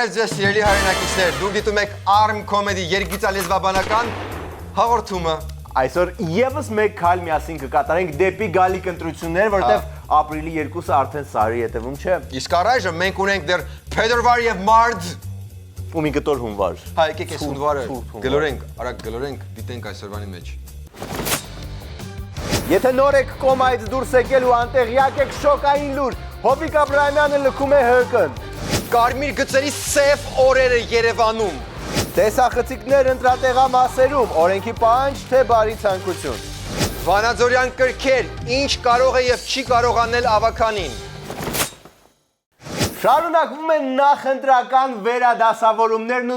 Բարև ձեզ սիրելի հայրենակիցներ, դուք դիտում եք ARM Comedy երգիծալեզվաբանական հաղորդումը։ Այսօր եւս մեկ քայլ միասին կկատարենք դեպի գալիք ընտրություններ, որտեղ ապրիլի 2-ը արդեն սարի հետևում չէ։ Իսկ առայժմ մենք ունենք դեռ փետրվար եւ մարտ ու մի կտոր հունվար։ Հա, եկեք այս հունվարը գլորենք, արագ գլորենք, դիտենք այսօրվանի մեջ։ Եթե նոր եք կոմայից դուրս եկել ու անտեղյակ եք շոկային լուր, Հովիկ Աբրահամյանը լքում է ՀԿ-ն։ Կարմիր գծերի սև օրերը Երևանում։ Տեսախցիկներ ընտրատեղամասերում, օրենքի պահանջ թե բարի ցանկություն։ Վանաձորյան կրքեր, ինչ կարող է եւ չի կարող անել ավականին։ Շարունակվում են նախընտրական վերադասավորումներն ու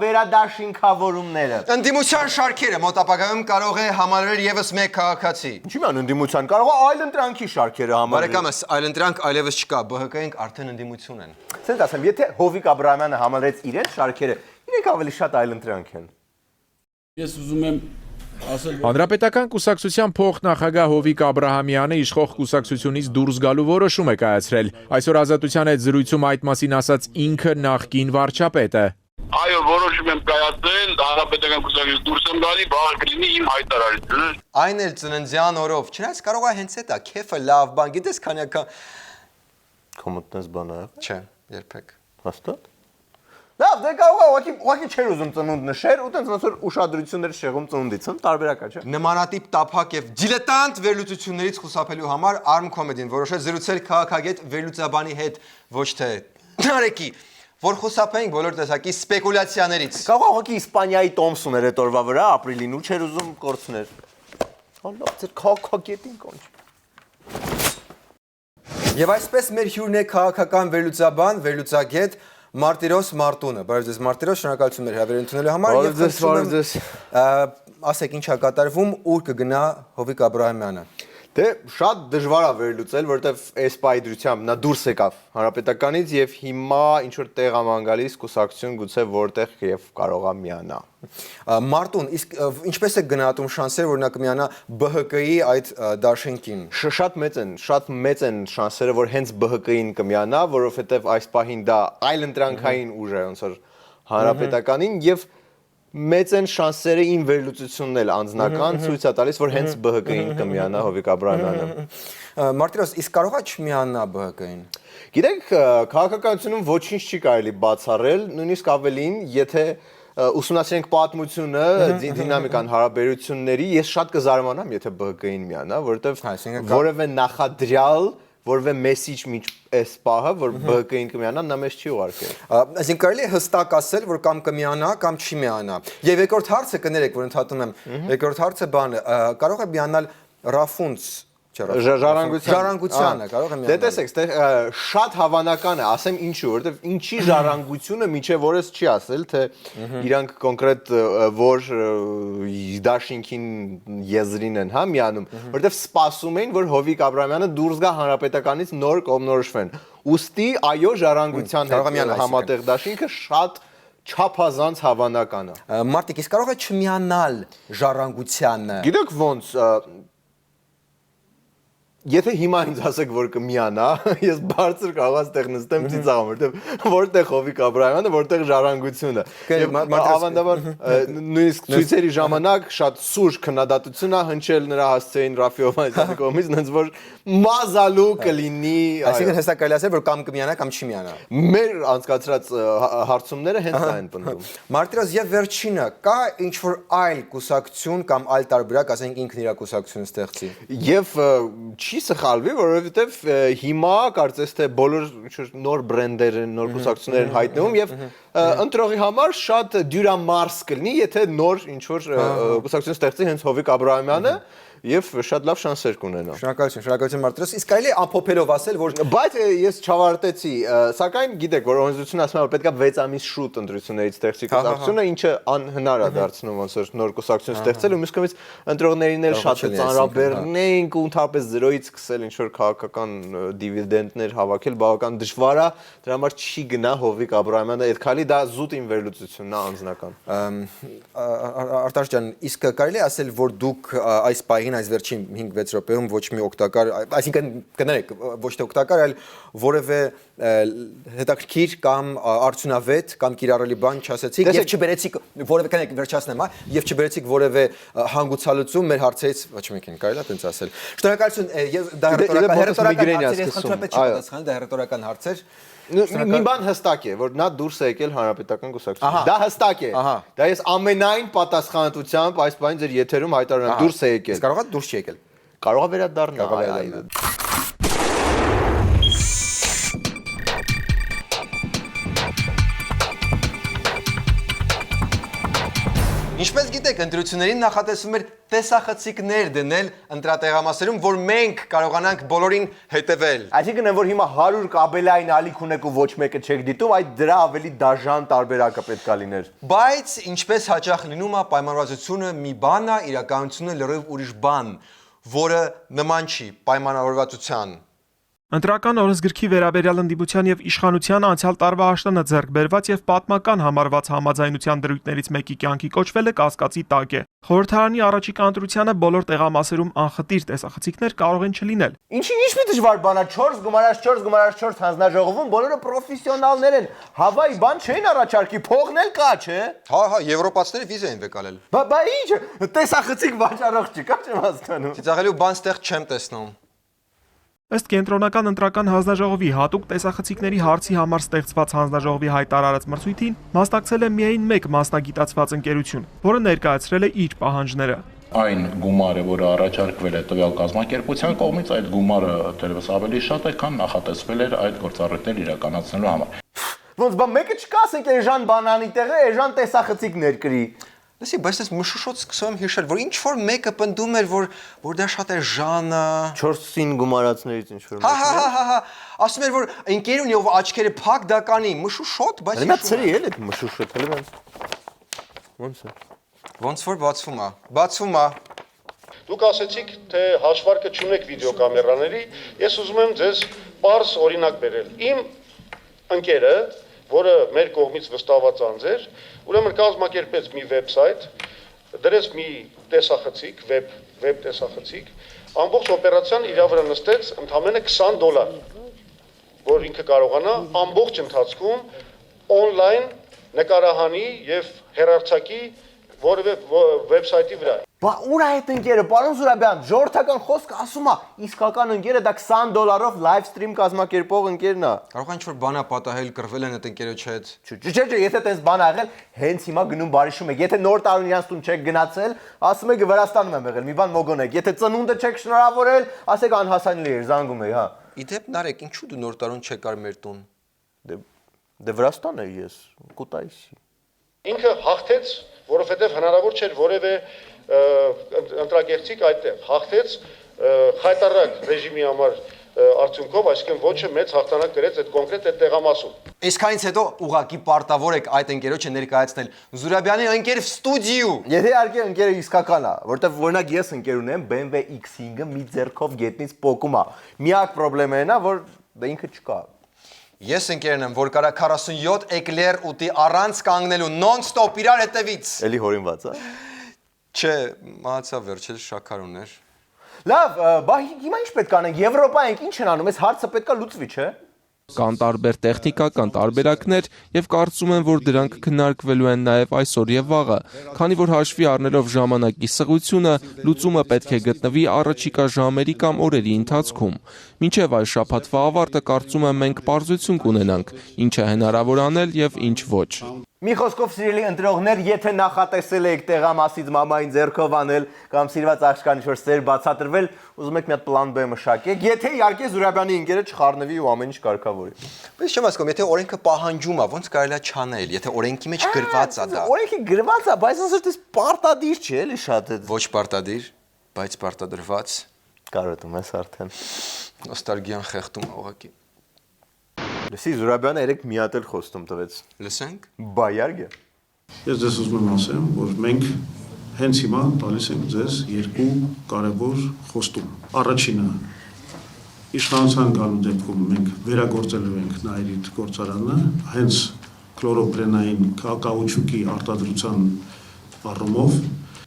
վերադաշինքավորումները։ Ընդդիմության շարքերը մոտ ապագայում կարող է համալրել եւս մեկ քաղաքացի։ Ինչի՞ ման ընդդիմության կարող է այլ ընտրանքի շարքերը համալրել։ Բարեկամս, այլ ընտրանք այլևս չկա, ԲՀԿ-ին արդեն ընդդիմություն են։ Ցենց ասեմ, եթե Հովիկ Աբրահամյանը համալրեց իրեն շարքերը, իրենք ավելի շատ այլ ընտրանք են։ Ես ուզում եմ Հանրապետական կուսակցության փոխնախագահ Հովիկ Աբրահամյանը իշխող կուսակցությունից դուրս գալու որոշում է կայացրել։ Այսօր Ազատության հետ զրույցում այդ մասին ասաց ինքը նախկին վարչապետը։ Այո, որոշում եմ կայացրել, հանրապետական կուսակցությունից դուրս եմ գալի, վաղը կլինի իմ հայտարարությունը։ Այն էլ ծննդյան օրով, չնայած կարող է հենց էտա, քեֆը լավ բան, գիտես քանի Կոմոտնես բան ա։ Չէ, երբեք։ Հաստատ։ Լավ, դե կարող է ուղղակի չեր ուզում ծնունդ նշեր, ու տենց ոնց որ ուշադրություններ շեղում ծնունդից, տարբերակա չէ։ Նմանատիպ տափակ եւ դիլետանտ վերլուծություններից խուսափելու համար ARM Comedy-ն որոշեց զրուցել քաղաքագետ վերլուծաբանի հետ, ոչ թե Նարեկի, որ խուսափենք բոլոր տեսակի սպեկուլյացիաներից։ Կարող է ուղղակի Իսպանիայի Տոմսոն էր այդ օրվա վրա ապրիլին ու չեր ուզում կորցներ։ Հալա, ձեր քաղաքագետին կոնչ։ Եվ այսպես մեր հյուրն է քաղաքական վերլուծաբան, վերլուծագետ Մարտիրոս Մարտունը։ Բարև ձեզ Մարտիրոս, շնորհակալություն մեր հրավեր ընդունելու համար եւ ձեզ ասեք ինչ է կատարվում, ուր կգնա Հովիկ Աբրահամյանը։ Դե շատ դժվար է վերլուծել, որովհետև այս պայդրությամբ նա դուրս եկավ հանրապետականից եւ հիմա ինչ որ տեղ ամ գալիս կուսակցություն գուցե որտեղ եւ կարող է միանա։ Մարտուն, իսկ ինչպես է գնահատում շանսերը, որ նա կմիանա ԲՀԿ-ի այդ դաշինքին։ Շատ մեծ են շանսերը, որ հենց ԲՀԿ-ին կմիանա, որովհետև այս պահին դա այլ ընտրանքային ուժ է, ոնց որ հանրապետականին եւ մեծ են շանսերը ին վերլուծությունն էլ անձնական ցույց է տալիս, որ հենց ԲՀԿ-ին կմիանա Հովիկ Աբրահամյանը։ Մարտիրոս, իսկ կարող է չմիանա ԲՀԿ-ին։ Գիտեք, քաղաքականությունում ոչինչ չի կարելի բացառել, նույնիսկ ավելին, եթե ուսումնասիրենք պատմությունը, դինամիկան հարաբերությունների, ես շատ կզարմանամ, եթե ԲՀԿ-ին միանա, որովհետև որևէ նախադրյալ որևէ մեսիջ միջ այս պահը, որ ԲՀԿ-ին կմիանա, նա մեզ չի ուղարկել։ Այսինքն կարելի է հստակ ասել, որ կամ կմիանա, կամ չի միանա։ Եվ երկրորդ հարցը կներեք, որ ընդհատում եմ, երկրորդ հարցը բանը, կարող է միանալ Ռաֆունց ժառանգությանը, կարող է միանալ։ Դե տեսեք, շատ հավանական է, ասեմ ինչու, որովհետև ինչի ժառանգությունը միջև օրս չի ասել, թե իրանք կոնկրետ որ դաշինքին եզրին են, հա, միանում, որովհետև սպասում էին, որ Հովիկ Աբրահամյանը դուրս գա հանրապետականից նոր կողմնորոշվեն։ Ուստի այո, ժառանգության հետ համատեղ դաշինքը շատ չափազանց հավանական է։ Մարտիկ, իսկ կարող է չմիանալ ժառանգությանը։ Գիտեք ոնց Եթե հիմա ինձ ասեք, որ կմիանա, ես բարձր կարող եմ ստեղ նստեմ ծիծաղամ, որտեղ Հովիկ Աբրահամյանը, որտեղ ժառանգությունը։ Եվ ավանդաբար նույնիսկ ցույցերի ժամանակ շատ սուր քննադատություն է հնչել նրա հասցեին Ռաֆի Հովհաննիսյանի կողմից, այնց որ մազալու կլինի։ Այսինքն հստակ կարելի ասել, որ կամ կմիանա, կամ չի միանա։ Մեր անցկացրած հարցումները հենց դա են պնդում։ Մարտիրոս, եւ վերջինը, կա ինչ որ այլ կուսակցություն կամ այլ տարբերակ, ասենք ինքն իր կուսակցությունը ստեղծի։ Եւ չի սխալվի, որովհետև հիմա կարծես թե բոլոր նոր բրենդեր են, նոր կուսակցություններ են հայտնվում եւ ընտրողի համար շատ դյուրամարս կլինի, եթե նոր ինչ որ կուսակցություն ստեղծի հենց Հովիկ Աբրահամյանը եւ շատ լավ շանսեր կունենա։ Շնորհակալություն Մարտիրոս, իսկ կարելի է ամփոփելով ասել, որ բայց ես չավարտեցի, սակայն գիտեք, որ օրենսդրությունը ասում է, որ պետքա 6 ամիս շուտ ընտրություններից ստեղծի կուսակցությունը, ինչը անհնար է դարձնում ոնց որ նոր կուսակցություն ստեղծել ու մյուս կողմից ընտրողներին էլ շատ ծանրաբեռնենք ու ընդհանրապես 0-ից որից սկսել ինչ որ քաղաքական դիվիդենդներ հավաքել բավական դժվար է, դրա համար չի գնա Հովիկ Աբրահամյանը, այդ քալի դա զուտ իմ վերլուծությունն է անձնական։ Արտաշ ջան, իսկ կարելի է ասել, որ դուք այս պահին, այս վերջին 5-6 րոպեում ոչ մի օգտակար, այսինքն կներեք, ոչ թե օգտակար, այլ որևէ հետաքրքիր կամ արդյունավետ կամ կիրառելի բան չասեցիք եւ չբերեցիք որևէ կներեք վերջացնեմ, հա, եւ չբերեցիք որևէ հանգուցալուծում մեր հարցերից, ոչ մեկին կարելի է տենց ասել։ Շնորհակալություն, դա հերթորական հարցեր, Մի բան հստակ է, որ նա դուրս է եկել Հանրապետական կուսակցությունից։ Դա հստակ է։ Դա ես ամենայն պատասխանատվությամբ այս բանը ձեր եթերում հայտարարում եմ, դուրս է եկել։ Կարող է դուրս չի եկել։ Կարող է վերադառնալ։ Ինչպես գիտեք, ընտրություններին նախատեսվում էր տեսախցիկներ դնել ընտրատեղամասերում, որ մենք կարողանանք բոլորին հետևել։ Այսինքն որ հիմա 100 կաբելային ալիք ունեք ու ոչ մեկը չեք դիտում, այդ դրա ավելի դաժան տարբերակը պետքա լիներ։ Բայց ինչպես հաճախ լինում է, պայմանավորվածությունը մի բան է, իրականությունը լրիվ ուրիշ բան, որը նման չի պայմանավորվածության։ Ընտրական օրենսգրքի վերաբերյալ ընդդիմության եւ իշխանության անցյալ տարվա աշտանը ձեռք բերված եւ պատմական համարված համաձայնության դրույթներից մեկի կյանքի կոչվելը կասկածի տակ է։ Խորհրդարանի առաջիկա ընտրությանը բոլոր տեղամասերում անխտիր տեսախցիկներ կարող են չլինել։ Ինչ մի դժվար բան է 4x4x4 հանձնաժողովում բոլորը պրոֆեսիոնալներ են։ Հավայի բան չէին առաջարկի, փողն էլ կա, չէ։ Հա, եվրոպացիները վիզա են վեկալել։ Բա ինչ, տեսախցիկ վաճառող չկա, չեմ հասկանում։ Ծիծաղելու բան ստեղ չեմ տեսնում։ Ըստ կենտրոնական ընտրական հանձնաժողովի հատուկ տեսախցիկների հարցի համար ստեղծված հանձնաժողովի հայտարարած մրցույթին մասնակցել է միայն մեկ մասնագիտացված ընկերություն, որը ներկայացրել է իր պահանջները։ Այն գումարը, որը առաջարկվել է տվյալ կազմակերպության կողմից, այդ գումարը դեռևս ավելի շատ է, քան նախատեսվել էր այդ գործառույթները իրականացնելու համար։ Ոնց բա մեկը չկա, ասենք Էժան բանանի տեղը Էժան տեսախցիկ ներկրի։ Լսի, բայց ես մշուշոտ սկսում եմ հիշել, որ ինչ որ մեկը պնդում էր, որ դա շատ է Ժանը 4-ին գումարածներից ինչ որ Հա, ասում էր, որ ընկերուն եւ աչքերը փակ դա կանի, մշուշոտ, բայց Նա ծրի էլ այդ մշուշոտ, հələ ոնց է։ Ոնց որ բացվում է։ Դուք ասեցիք, թե հաշվարկը չունեք վիդեոկամերաների, ես ուզում եմ ձեզ պարզ օրինակ բերել։ Իմ ընկերը, որը մեր կողմից վստահված անձ էր, ուրեմն կազմակերպեց մի վեբսայթ, դրեց մի տեսախցիկ, վեբ տեսախցիկ, ամբողջ օպերացիան իր վրա նստեց ընդամենը $20, որ ինքը կարողանա ամբողջ ընթացքում on-line նկարահանի եւ հեռարձակի որևէ վեբսայթի վրա։ Բա ուր է այդ ընկերը, պարոն Զուրաբյան, ժողովրդական խոսքը ասում է, իսկական ընկերը դա $20 live stream կազմակերպող ընկերն է։ Կարող է ինչ-որ բանա պատահել, կռվել են այդ ընկերոջ հետ։ Չէ, եթե տես բան ա եղել, հենց հիմա գնում բարիշում եք։ Եթե նոր տարուն իրանց տուն չեք գնացել, ասում եք Վրաստանում եմ եղել, մի բան մոգոնեք։ Եթե ծնունդը չեք շնորհավորել, ասեք անհասանելի էր, զանգում էի, հա։ Իդեպ նարեկ, ինչու դու նոր տարուն չեկար մեր տուն։ Դե Վրաստան է ես, Կուտայիսի։ Ինքը հաղթեց, որովհետև հնարավոր չէր որևէ ընտրագեղցիկ այդտեղ հաղթեց խայտարակ ռեժիմի համար արդյունքով, այսինքն ոչը մեծ հաղթանակ կրեց այդ կոնկրետ այդ տեղամասում։ Այսքանից հետո ուղակի պարտավոր եք այդ ընկերոջը ներկայացնել Զուրաբյանի ընկեր ստուդիո։ Եթե իհարկե ընկերը իսկական է, որտեվ օրինակ ես ընկեր ունեմ BMW X5-ը մի ձեռքով գետնից պոկում է։ Միակ խնդրեմն է, որ դա ինքը չկա։ Ես ընկերն եմ, որ կարա 47 էկլեր ուտի առանց կանգնելու non-stop իրար հետևից։ Էլի հորինված է։ Չէ, մահացա վերջել շաքարուներ։ Լավ, բա հիմա ինչ պետք անենք, Եվրոպա ենք, ինչ են անում, այս հարցը պետքա լուծվի, չէ։ Կան տարբեր տեխնիկական տարբերակներ եւ կարծում եմ, որ դրանք քննարկվելու են նաեւ այսօր եւ վաղը, քանի որ հաշվի առնելով ժամանակի սղությունը, լուծումը պետք է գտնվի առաջիկա ժամերի կամ օրերի ընթացքում։ Մինչև այս շաբաթվա ավարտը կարծում եմ մենք պարզություն կունենանք, ինչ է հնարավոր անել եւ ինչ ոչ։ Մի խոսքով սիրելի ընտրողներ, եթե նախատեսել եք տեղամասից մամային ձեռքով անել կամ սիրված աղջկան ինչ-որ սեր բացատրվել, ուզում եք մի հատ պլան B մշակեք, եթե իհարկե Զուրաբյանի ընկերը չխառնվի ու ամեն ինչ կարգավորի։ Բայց չեմ հասկանում, եթե օրենքը պահանջում է, ոնց կարելի է չանել, եթե օրենքի մեջ գրված է դա։ Օրենքի գրված է, բայց ոնց որ պարտադիր չէ, էլի շատ է։ Ոչ պարտադիր, բայց պարտադրված։ Կարոտում ես արդեն։ Նոստալգիան խեղդում է ուղղակի։ Լսի Զուրաբյանը երեք մի հատ էլ խոստում տվեց։ Լսենք։ Բա իհարկե։ Ես ձեզ ուզում եմ ասեմ, որ մենք հենց հիմա տալիս ենք ձեզ երկու կարևոր խոստում։ Առաջինը, Իշխանության գալու դեպքում մենք վերագործելու ենք Նաիրիթ գործարանը, հենց կլորոպրենային կաուչուկի արտադրության առումով։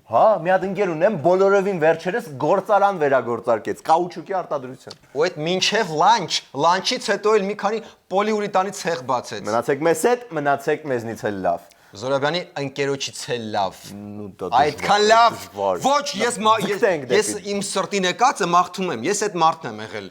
Հա, մի հատ ընկեր ունեմ, բոլորովին վերջերս գործարան վերագործարկեց, կաուչուկի արտադրություն։ Ու այդ մինչև լանչից հետո էլ մի քանի պոլիուրիտանի ցեղ բացեց։ Մնացեք մեզ հետ, մնացեք մեզնից էլ լավ։ Զորաբյանի ընկերոջից էլ լավ։ դա Այդքան լավ։ դժվար։ Ոչ, Ձգտենք ես դեպի։ իմ սրտի նկածը մաղթում եմ։ Ես այդ մարդն եմ եղել։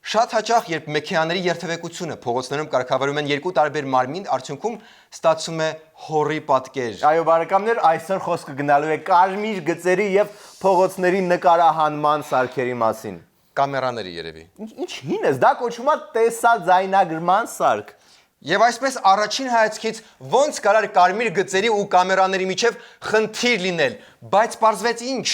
Շատ հաճախ, երբ մեքենաների երթևեկությունը փողոցներում կարգավորում են երկու տարբեր մարմին, արդյունքում ստացվում է հորի պատկեր։ Այո, բարեկամներ, այսօր խոսքը գնալու է կարմիր գծերի եւ փողոցների նկարահանման սարքերի մասին։ Կամերաների երևի։ Ինչ հին ես, դա կոչվում է տեսաձայնագրման սարք։ Եվ այսպես առաջին հայացքից ոնց կարար կարմիր գծերի ու կամերաների միջև խնդիր լինել, բայց պարզվեց ինչ։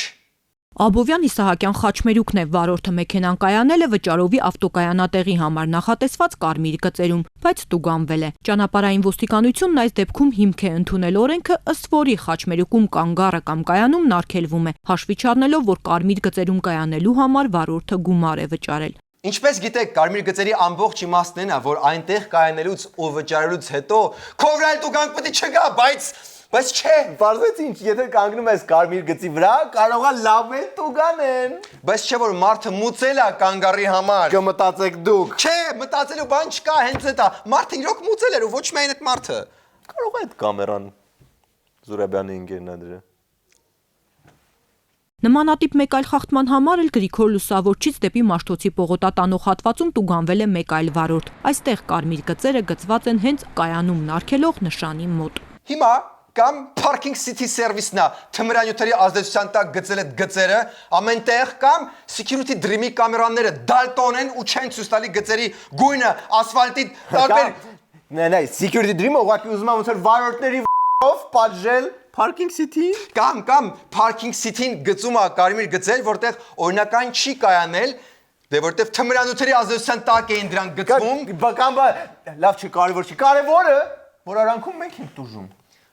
Աբովյան Իսահակյան խաչմերուկն է, վարորդը մեքենան կայանել է վճարովի ավտոկայանատեղի համար նախատեսված կարմիր գծերում, բայց տուգանվել է։ Ճանապարհային ոստիկանությունն այս դեպքում հիմք է ընդունել օրենքը, ըստ որի խաչմերուկում կանգառը կամ կայանումն արգելվում է, հաշվի չառնելով, որ կարմիր գծերում կայանելու համար վարորդը գումար է վճարել։ Ինչպես գիտեք, կարմիր գծերի ամբողջ իմաստն է, որ այնտեղ կայանելուց ու վճարելուց հետո քովրալ տուգանք պետք չգա, բայց չէ։ Պարզվեց ինչ, եթե կանգնում ես կարմիր գծի վրա, կարող է լավ էլ տուգանեն։ Բայց չէ որ մարդը մուծել է կանգառի համար։ Կմտածեք դուք։ Չէ, մտածելու բան չկա, հենց դա։ Մարդը իրոք մուծել էր ու ոչ միայն այդ մարդը։ Կարող է այդ կամերան Զուրաբյանի ընկերն է դրա։ Նմանատիպ մեկ այլ խախտման համար էլ Գրիգոր Լուսավորչից դեպի Մաշտոցի պողոտա տանող հատվածում տուգանվել է մեկ այլ վարորդ։ Այստեղ կարմիր գծերը գծված են հենց կայանումն արգելող նշանի մոտ։ Հիմա կամ Parking City Service-ն է թմրանյութերի ազդեցության տակ գծել այդ գծերը, ամենտեղ կամ Security Dream-ի կամերաները դալտոն են ու չեն ցույց տալի գծերի գույնը, ասֆալտի տարբեր։ Նայ, Security Dream-ը ուղղակի ուզում է ոնց որ վարորդների ով պատժել Parking City-ին կամ Parking City-ին գծում է կարմիր գծեր, որտեղ օրինական չի կայանել, դե որտեղ թմրանյութերի ազդեցության տակ էին դրանք գծվում։ Կամ լավ չի, կարևոր չի, կարևորը որ արանքում մենք ենք տուժում։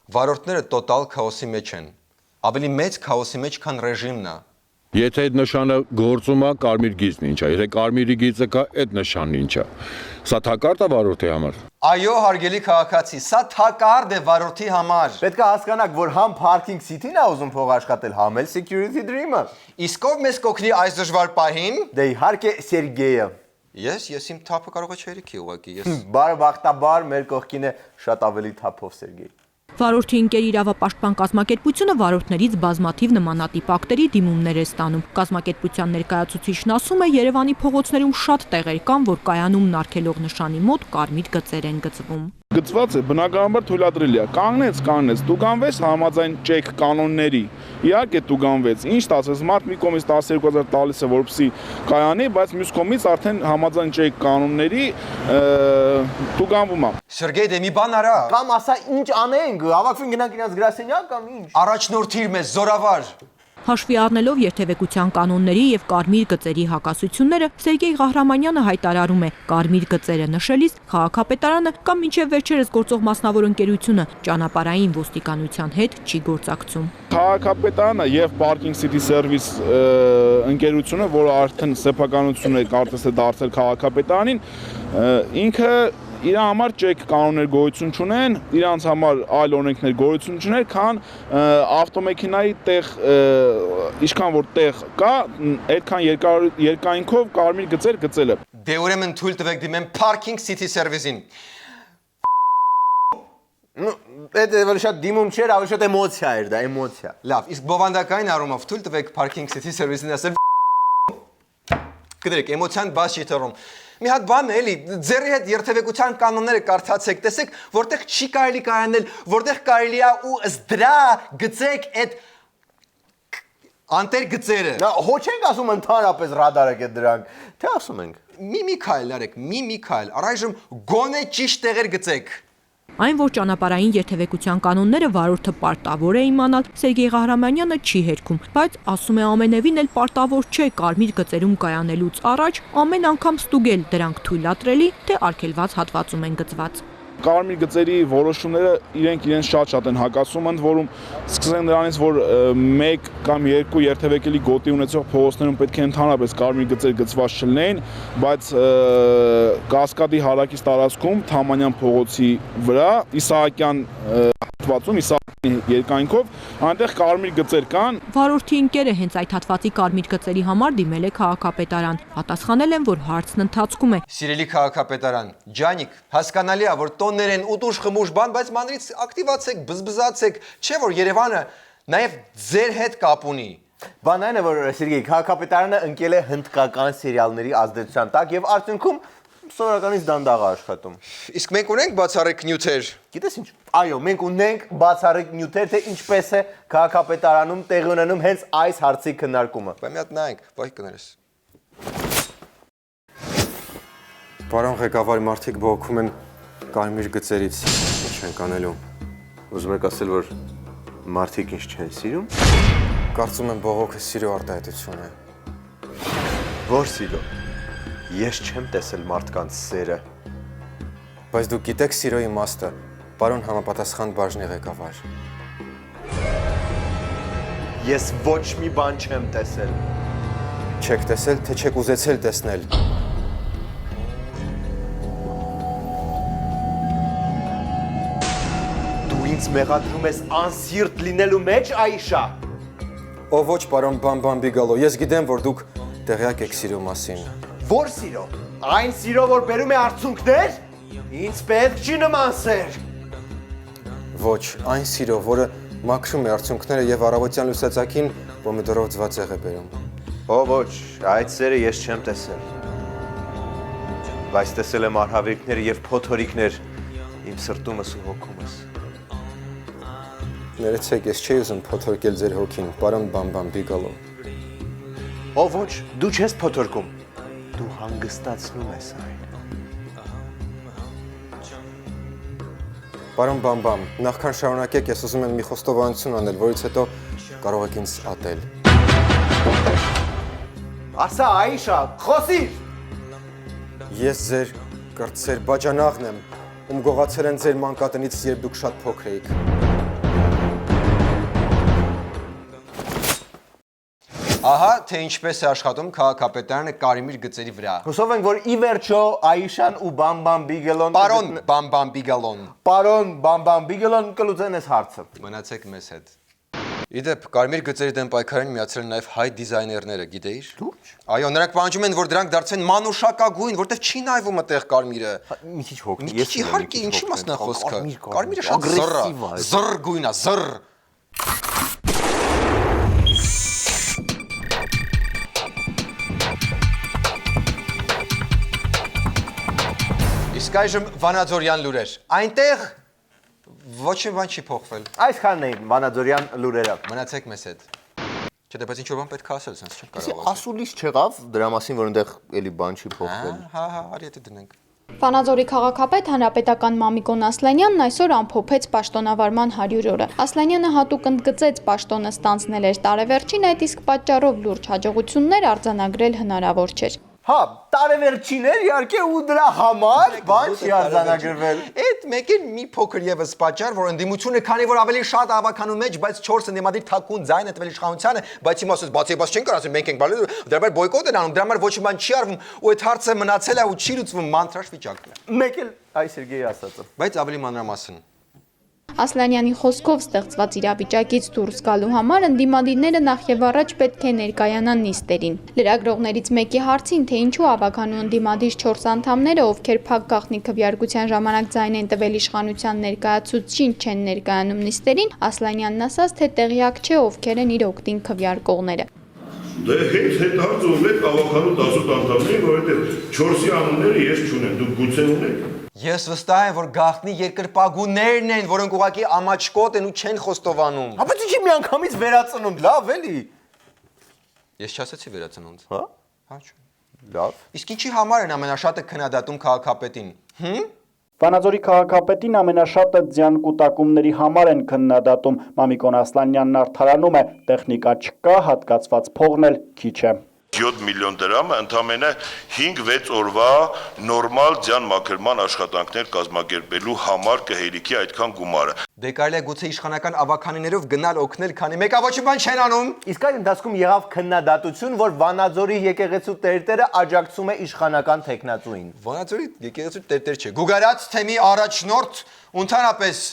Վարորդները տոտալ քաոսի մեջ են։ Ավելի մեծ քաոսի մեջ, քան ռեժիմն է։ Եթե այդ նշանը գործում է, կարմիր գիծն ինչ է, եթե կարմիրի գիծը կա, այդ նշանն ինչ է։ Սա թակարդ է վարորդի համար։ Այո, հարգելի քաղաքացի, սա թակարդ է վարորդի համար։ Պետք է հասկանաք, որ համ Parking City-ն է ուզում փող աշխատել, համ էլ Security Dream-ը։ Իսկ ով մեզ կօգնի այս դժվար պահին։ Դե իհարկե Սերգեյը։ Ես իմ թափը կարող է չերիքի ուղղակի, ես։ Բարեբախտաբար մեր կողքին է շատ ավելի թափով Սերգեյ։ Վարորդի ընկեր իրավապաշտպան կազմակերպությունը վարորդներից բազմաթիվ նմանատիպ ակտերի դիմումներ է ստանում։ Կազմակերպության ներկայացուցիչն ասում է, Երևանի փողոցներում շատ տեղեր կան, որ կայանումն արգելող նշանի մոտ կարմիր գծեր են գծվում։ Գծված է, բնականաբար թույլատրելի է։ Կանգնեց, տուգանվեց համաձայն ճեկ կանոնների։ Իհարկե տուգանվեց։ Ինչ տասես, մարդ մի կողմից 12000 տալիս է, որպեսզի կայանի, բայց մյուս կողմից արդեն համաձայն ճեկ կանոնների տուգանվում է։ Սերգեյ, դե մի բան արա։ Կամ ասա ինչ անենք, հավաքվին գնանք իրաց գրասենյակ կամ ինչ։ Առաջնորդիր մեզ զորավար։ Հաշվի առնելով երթևեկության կանոնների եւ կարմիր գծերի հակասությունները, Սերգեյ Ղահրամանյանը հայտարարում է, կարմիր գծերը նշելիս քաղաքապետարանը կամ մինչև վերջերս գործող մասնավոր ընկերությունը ճանապարհային ոստիկանության հետ չի գործակցում։ Քաղաքապետարանը եւ Parking City Service ընկերությունը, որը արդեն սեփականություն է կարծես թե դարձել քաղաքապետարանին, ինքը իր համար ճեկ կանոններ գոյություն չունեն, իրանց համար այլ օրենքներ գոյություն չունեն, քան ավտոմեքենայի տեղ, ինչքան որ տեղ կա, այդքան երկայնքով կարմիր գծեր գծելը։ Դե ուրեմն թույլ տվեք դիմեմ Parking City Service-ին։ Դա ավելի շատ դիմում չէր, ավելի շատ էմոցիա էր, դա էմոցիա։ Լավ, իսկ բովանդակային առումով թույլ տվեք Parking City Service-ին ասել Գիտեք, էմոցիան բաց չի թռում։ Մի հատ բան է, էլի, ձեռի հետ երթևեկության կանոնները կարդացեք, տեսեք, որտեղ չի կարելի կայանել, որտեղ կարելի է ու ըստ դրա գծեք այդ անտեր գծերը։ Հո չենք ասում ընդհանրապես ռադարեք այդ դրանք, թե ասում ենք։ Մի քայլ արեք, մի քայլ, առայժմ գոնե ճիշտ տեղեր գծեք։ Այն, որ ճանապարհային երթևեկության կանոնները վարորդը պարտավոր է իմանալ, Սերգեյ Ղահրամանյանը չի հերքում, բայց ասում է ամենևին էլ պարտավոր չէ կարմիր գծերում կայանելուց առաջ ամեն անգամ ստուգել դրանք թույլատրելի, թե արգելված հատվածում են գծված։ Կարմիր գծերի որոշումները իրենց շատ են հակասում, ընդ որում սկսենք նրանից, որ 1 կամ 2 երթևեկելի գոտի ունեցող փողոցներում պետք է ընդհանրապես կարմիր գծեր գծված չլինեին, բայց Կասկադի հարակից տարածքում Թամանյան փողոցի վրա Իսահակյան հատվածում երկայնքով այնտեղ կարմիր գծեր կան։ Վարորդի ընկերը հենց այդ հատվածի կարմիր գծերի համար դիմել է քաղաքապետարան։ Պատասխանել են, որ հարցն ընթացքում է։ Սիրելի քաղաքապետարան, Ջանիկ, հասկանալի է, որ տոններ են ուտուշ խմուշ բան, բայց մանրից ակտիվացեք, բզբզացեք, չէ որ Երևանը նաև ձեր հետ կապ ունի։ Բանն այն է, որ Սերգեյ, քաղաքապետարանը ընկել է հնդկական սերիալների ազդեցության տակ եւ արդյունքում սովորականից դանդաղ աշխատում։ Իսկ մենք ունենք բացառիկ նյութեր։ Գիտես ինչ։ Այո, մենք ունենք բացառիկ նյութեր, թե ինչպես է քաղաքապետարանում տեղի ունենում հենց այս հարցի քննարկումը։ Բայց մի հատ նայենք, բայ կներես։ Պարոն ղեկավար, մարդիկ բողոքում են կարմիր գծերից։ Ինչ են անելու։ Ուզում եք ասել, որ մարդիկ ինչ չեն սիրում։ Կարծում եմ բողոքը սիրո արտահայտություն է։ Որ սիրո։ Ես չեմ տեսել մարդկանց սերը։ Բայց դուք գիտեք սիրո իմաստը, պարոն համապատասխան բաժնի ղեկավար։ Ես ոչ մի բան չեմ տեսել։ Չեք տեսել, թե չեք ուզեցել տեսնել։ Դու ինձ մեղադրում ես անսիրտ լինելու մեջ, Այշա։ Ո ոչ, պարոն Բամբամբիգալո, ես գիտեմ, որ դուք տեղյակ եք սիրո մասին։ Որ սիրո։ Այն սիրո, որ բերում է արդյունքներ, ինձ պետք չի նման սեր։ Ոչ, այն սիրո, որը մաքրում է արդյունքները եւ առավոտյան լուսացակին պոմիդորով ձվածեղ է բերում։ Ո ոչ, այդ սերը ես չեմ տեսել։ Բայց տեսել եմ արհավիրքներ եւ փոթորիկներ իմ սրտումս ու հոգումս։ Ներեցեք, ես չէի ուզում փոթորկել ձեր հոգին, պարոն Բամբամբիգալո։ Ո ոչ, դու չես փոթորկում։ Դու հանգստացնում ես այն։ Պարոն Բամբամ, նախքան շարունակեք, ես ուզում եմ մի խոստովանություն անել, որից հետո կարող եք ինձ ատել։ Ասա, Այշա, խոսիր։ Ես ձեր կրտսեր բաժանաղն եմ, ում գողացել են ձեր մանկատնից, երբ դուք շատ փոքր էիք։ Ահա, թե ինչպես է աշխատում քաղաքապետարանը կարմիր գծերի վրա։ Հուսով ենք, որ ի վերջո Այշան ու Բամբամբիգալոն Պարոն Բամբամբիգալոն։ Պարոն Բամբամբիգալոն կլուծեն այս հարցը։ Մնացեք մեզ հետ։ Իդեպ, կարմիր գծերի դեմ պայքարին միացել են նաև հայ դիզայներները, գիտեիր։ Դու՞։ Այո, նրանք պահանջում են, որ դրանք դարձեն մանուշակագույն, որտեղ չի նայվում այդտեղ կարմիրը։ Մի քիչ հոգնի, ես իհարկե, ինչի մասն է խոսքը։ Կարմիրը շատ զռ գույն է, զռ։ Իսկ այժմ Վանաձորյան լուրեր։ Այնտեղ ոչ մի բան չի փոխվել։ Այսքանն էին Վանաձորյան լուրերը։ Մնացեք մեզ հետ։ Չէ, դե բայց ինչ-որ բան պետք է ասել, sense չեմ կարող ասել։ Ասուլիս չեղավ դրա մասին, որ այնտեղ էլի բան չի փոխվել։ Հա, արի եթե դնենք։ Վանաձորի քաղաքապետ հանրապետական Մամիկոն Ասլանյանն այսօր ամփոփեց պաշտոնավարման 100 օրը։ Ասլանյանը հատուկ ընդգծեց պաշտոնը ստանձնել էր տարեվերջին, այդ իսկ պատճառով լուրջ հաջողություններ արձանագրել հնարավոր չէր։ Հա, տարեվերջին էր իհարկե ու դրա համար բան չի արձանագրվել։ Այդ մեկին մի փոքր եւս պատճառ, որ ընդդիմությունը քանի որ ավելի շատ ավականու մեջ, բայց 4 ընդդիմադիր թակուն ձայն է տվել իշխանությանը, բայց հիմա ասես բաց չեն կարող ասել մենք ենք բալու, դրա համար բոյկոտ են անում, դրա համար ոչ մի բան չի արվում ու այդ հարցը մնացել է ու չի լուծվում մանտրաշ վիճակն է։ Մեկ էլ այ Սերգեյի ասածը։ Բայց ավելի մանրամասն։ Ասլանյանի խոսքով ստեղծված իրավիճակից դուրս գալու համար ընդդիմադիրները նախ եւ առաջ պետք է ներկայանան նիստերին։ Լրագրողներից մեկի հարցին, թե ինչու ավականու ընդդիմադիր 4 անդամները, ովքեր փակ գաղտնի քվեարկության ժամանակ ձայն են տվել իշխանության ներկայացուցչին, չեն ներկայանում նիստերին, Ասլանյանն ասաց, թե տեղյակ չէ ովքեր են իր օգտին քվեարկողները։ Դե հետ հարցում եք ավականու 18 անդամներին, որովհետեւ 4-ի անունները ես չունեմ, դուք գուցե ունեք։ Ես վստահ եմ, որ գաղտնի երկրպագուներն են, որոնք ուղղակի ամաչկոտ են ու չեն խոստովանում։ Բայց ինչի միանգամից վերածնունդ, լավ էլի։ Ես չասեցի վերածնունդ։ Հա։ Հա չէ։ Լավ։ Իսկ ինչի համար են ամենաշատը քննադատում քաղաքապետին։ Վանաձորի քաղաքապետին ամենաշատը ձյան կուտակումների համար են քննադատում։ Մամիկոն Ասլանյանն արդարանում է, տեխնիկա չկա, հատկացված փողն էլ քիչ է։ 7 միլիոն դրամը ընդամենը 5-6 օրվա նորմալ ձյան մաքրման աշխատանքներ կազմակերպելու համար կհերիքի այդքան գումարը։ Դե կարելի է գուցե իշխանական ավականիներով գնալ օգնել, քանի մեկը ոչ մի բան չեն անում։ Իսկ այդ ընթացքում եղավ քննադատություն, որ Վանաձորի եկեղեցու տերտերը աջակցում է իշխանական տեխնացուին։ Վանաձորի եկեղեցու տերտեր չէ։ Գուգարած թեմի առաջնորդ ընդհանրապես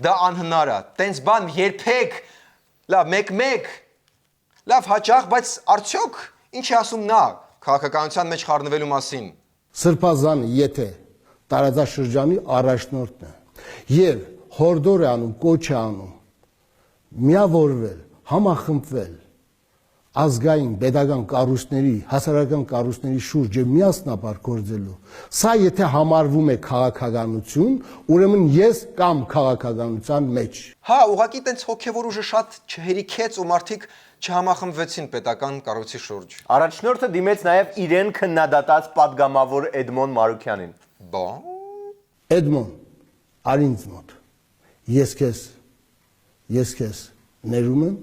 դա անհնար է։ Տենց բան երբեք լավ 1-1 լավ հաճախ, բայց արդյոք ինչ է ասում նա քաղաքականության մեջ խառնվելու մասին։ Սրբազանը եթե տարածաշրջանի առաջնորդն է եւ հորդոր է անում, կոչ է անում միավորվել, համախմբվել ազգային pedagogan կառույցների, հասարակական կառույցների շուրջ եւ միասնաբար գործելու։ Սա եթե համարվում է քաղաքականություն, ուրեմն ես կամ քաղաքականության մեջ։ Հա, ուղղակի տենց հոգեվոր ուժը շատ չհերիքեց ու մարդիկ չհամախմբվեցին պետական կառույցի շուրջ։ Առաջնորդը դիմեց նաեւ իրեն քննադատած падգամավոր Էդմոն Մարուքյանին։ Բան։ Էդմոն, արինց մոտ։ Ես քեզ ներում եմ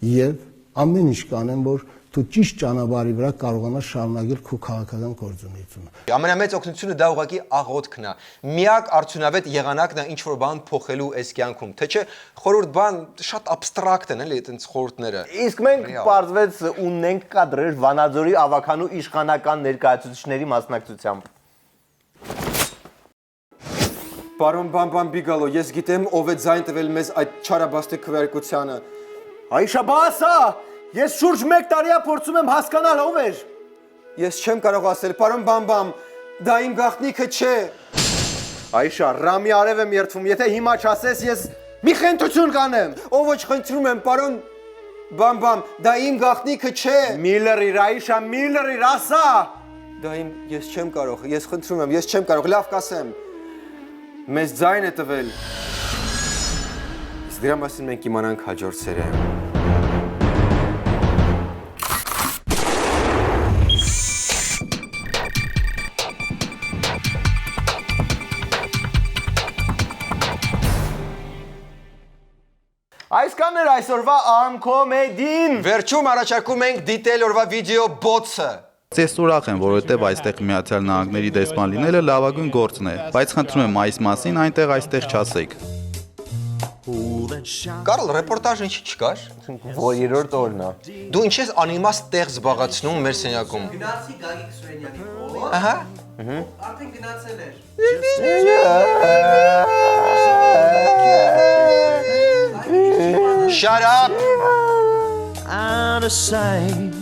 եւ ամեն ինչ կանեմ, որ դու ճիշտ ճանապարհի վրա կարողանաս շարունակել քո քաղաքական գործունեությունը։ Ամենամեծ օգնությունը դա ուղղակի աղոթքն է։ Միակ արդյունավետ եղանակն է ինչ որ բան փոխելու այս կյանքում, թե չէ խորհուրդ բան շատ абստրակտ են, էլի այդպես խորհուրդները։ Իսկ մենք պարզվեց ունենք կադրեր Վանաձորի ավականու իշխանական ներկայացուցիչների մասնակցությամբ։ Պարոն Բամբամ Բիգալո, ես գիտեմ ով է ձայն տվել մեզ այդ չարաբաստիկ քվեարկությանը։ Այշա բասա, ես շուրջ 1 տարիա փորձում եմ հասկանալ ով էր։ Ես չեմ կարող ասել, պարոն Բամբամ, դա իմ գաղտնիքը չէ։ Այշա, ռամի արև եմ երդվում, եթե հիմա չասես, ես մի խնդություն կանեմ։ Ով ոչ խնդրում եմ, պարոն Բամբամ, դա իմ գաղտնիքը չէ։ Միլլերիր, Այշա, Միլլերիր, ասա։ Դա իմ, ես չեմ կարող, ես խնդրում եմ, ես չեմ կարող, լավ կասեմ։ Մեզ ձայն է տվել։ Իսկ դրա մասին մենք իմանանք հաջորդ սերիայում։ Այսքանն էր այսօրվա Arm Comedy-ին։ Վերջում առաջարկում ենք դիտել օրվա վիդեո բոցը։ Ես ուրախ եմ, որովհետև այստեղ Միացյալ Նահանգների դեսպան լինելը լավագույն գործն է, բայց խնդրում եմ այս մասին այստեղ չասեք։ Կարլ, ռեպորտաժ ինչի չկար։ Որ երրորդ օրն է։ Դու ինչ ես անիմաստ տեղ զբաղացնում մեր սենյակում։ Գնացի Գագիկ Սուրենյանի։ Ահա։ Արդեն գնացել էր։ Shut up. Out of sight.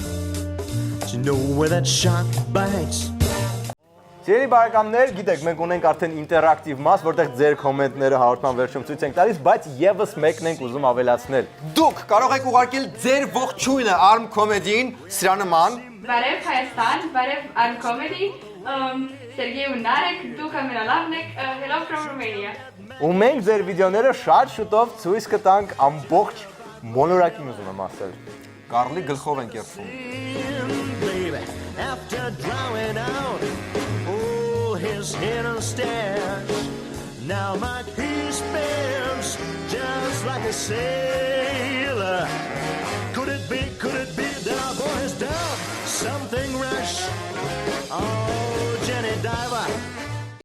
You know where that shark bites. Սիրելի բարեկամներ, գիտեք, մենք ունենք արդեն ինտերակտիվ մաս, որտեղ ձեր կոմենտները հաղորդման վերջում ցույց ենք տալիս, բայց եւս մեկն ենք ուզում ավելացնել։ Դուք կարող եք ուղարկել ձեր ողջույնը Arm Comedy-ին, սրա նման։ Բարև Հայաստան, բարև Arm Comedy, Սերգեյ ու Նարեկ, դուք ամենալավն եք, hello from Romania։ Ու մենք ձեր վիդեոները շատ շուտով ցույց կտանք ամբողջ մոլորակին ուզում եմ ասել։ Կարլի գլխով ենք երդվում։ After drawing out all his hidden stash, now my peace bends just like a sail.